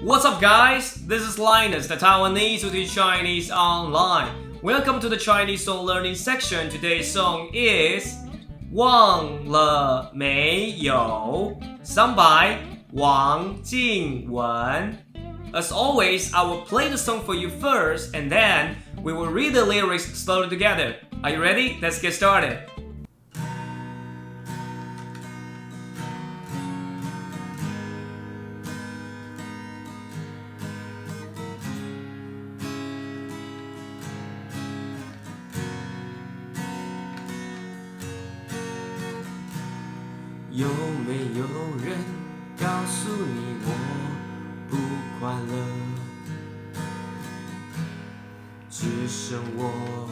What's up, guys? This is Linus, the Taiwanese who teach Chinese online. Welcome to the Chinese song learning section. Today's song is 忘了没有 sung by Wang Jingwen. As always, I will play the song for you first, and then we will read the lyrics slowly together. Are you ready? Let's get started. 有没有人告诉你我不快乐？只剩我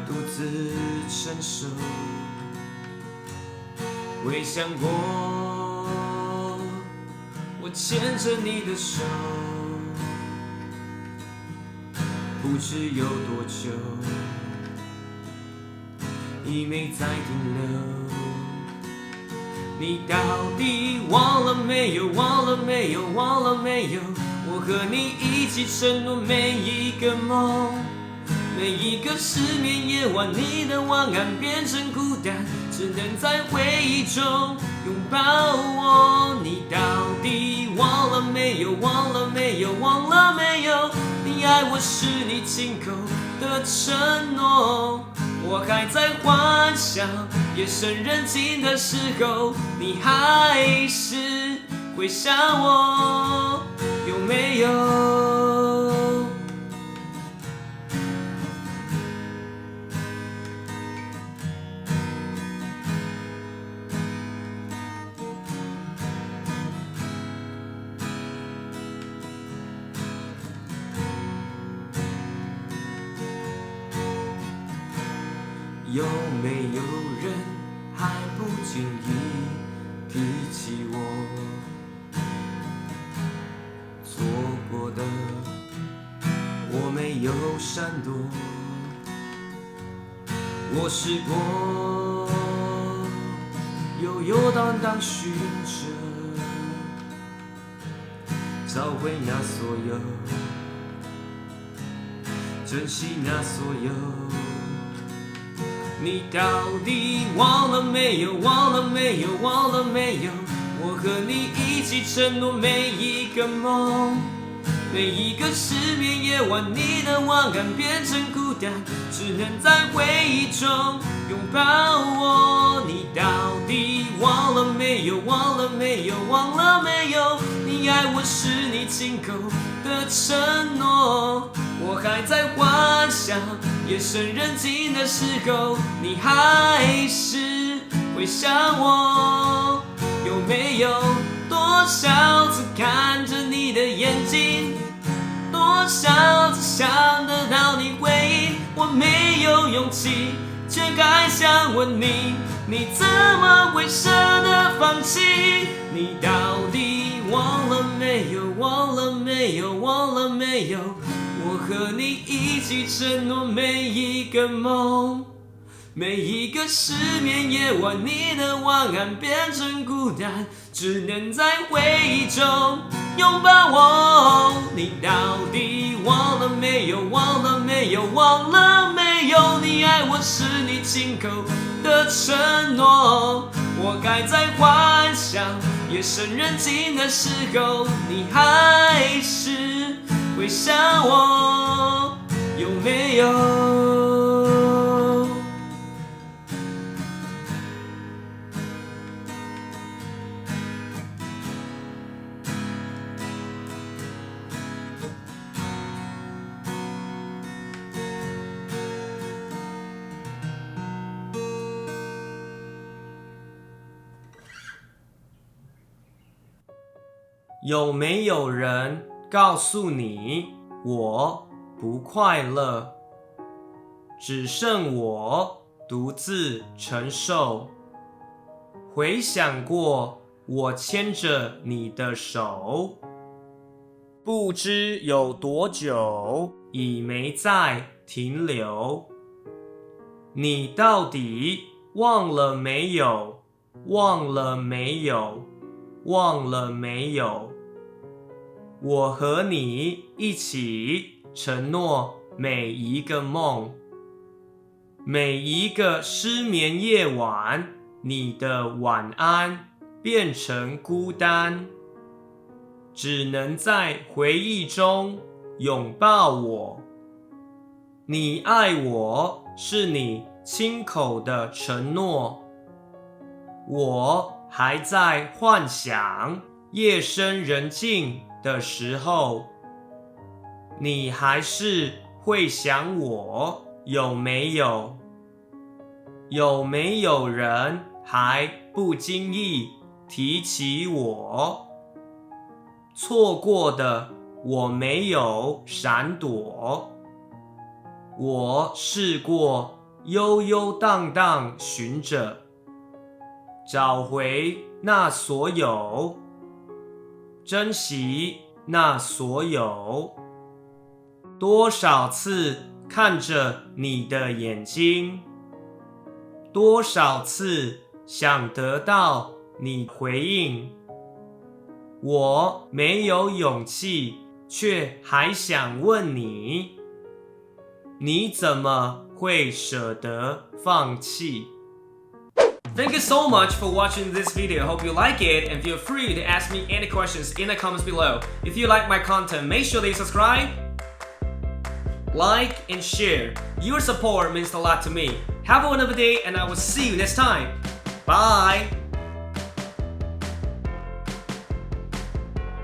独自承受。未想过我牵着你的手，不知有多久，已没再停留。你到底忘了没有？忘了没有？忘了没有？我和你一起承诺每一个梦，每一个失眠夜晚，你的晚安变成孤单，只能在回忆中拥抱我。你到底忘了没有？忘了没有？忘了没有？你爱我是你亲口的承诺。我还在幻想，夜深人静的时候，你还是会想我，有没有？有没有人还不经意提起我错过的？我没有闪躲，我试过悠悠荡荡寻着，找回那所有，珍惜那所有。你到底忘了没有？忘了没有？忘了没有？我和你一起承诺每一个梦，每一个失眠夜晚，你的晚安变成孤单，只能在回忆中拥抱我。你到底忘了没有？忘了没有？忘了没有？你爱我是你亲口的承诺。我还在幻想，夜深人静的时候，你还是会想我，有没有？多少次看着你的眼睛，多少次想得到你回应，我没有勇气，却还想问你，你怎么会舍得放弃？你到底忘了没有？忘了没有？忘了没有？我和你一起承诺每一个梦，每一个失眠夜晚，你的晚安变成孤单，只能在回忆中拥抱我。你到底忘了没有？忘了没有？忘了没有？你爱我是你亲口的承诺。我还在幻想，夜深人静的时候，你还是会想我，有没有？有没有人告诉你我不快乐？只剩我独自承受。回想过我牵着你的手，不知有多久已没再停留。你到底忘了没有？忘了没有？忘了没有？我和你一起承诺每一个梦，每一个失眠夜晚，你的晚安变成孤单，只能在回忆中拥抱我。你爱我是你亲口的承诺，我还在幻想夜深人静的时候，你还是会想我，有没有？有没有人还不经意提起我？错过的我没有闪躲，我试过悠悠荡荡寻着，找回那所有，珍惜那所有。多少次看着你的眼睛，多少次想得到你回应，我没有勇气，却还想问你，你怎么会舍得放弃？ Thank you so much for watching this video. Hope you like it and feel free to ask me any questions in the comments below. If you like my content, make sure that you subscribe, like, and share. Your support means a lot to me. Have a wonderful day and I will see you next time. Bye!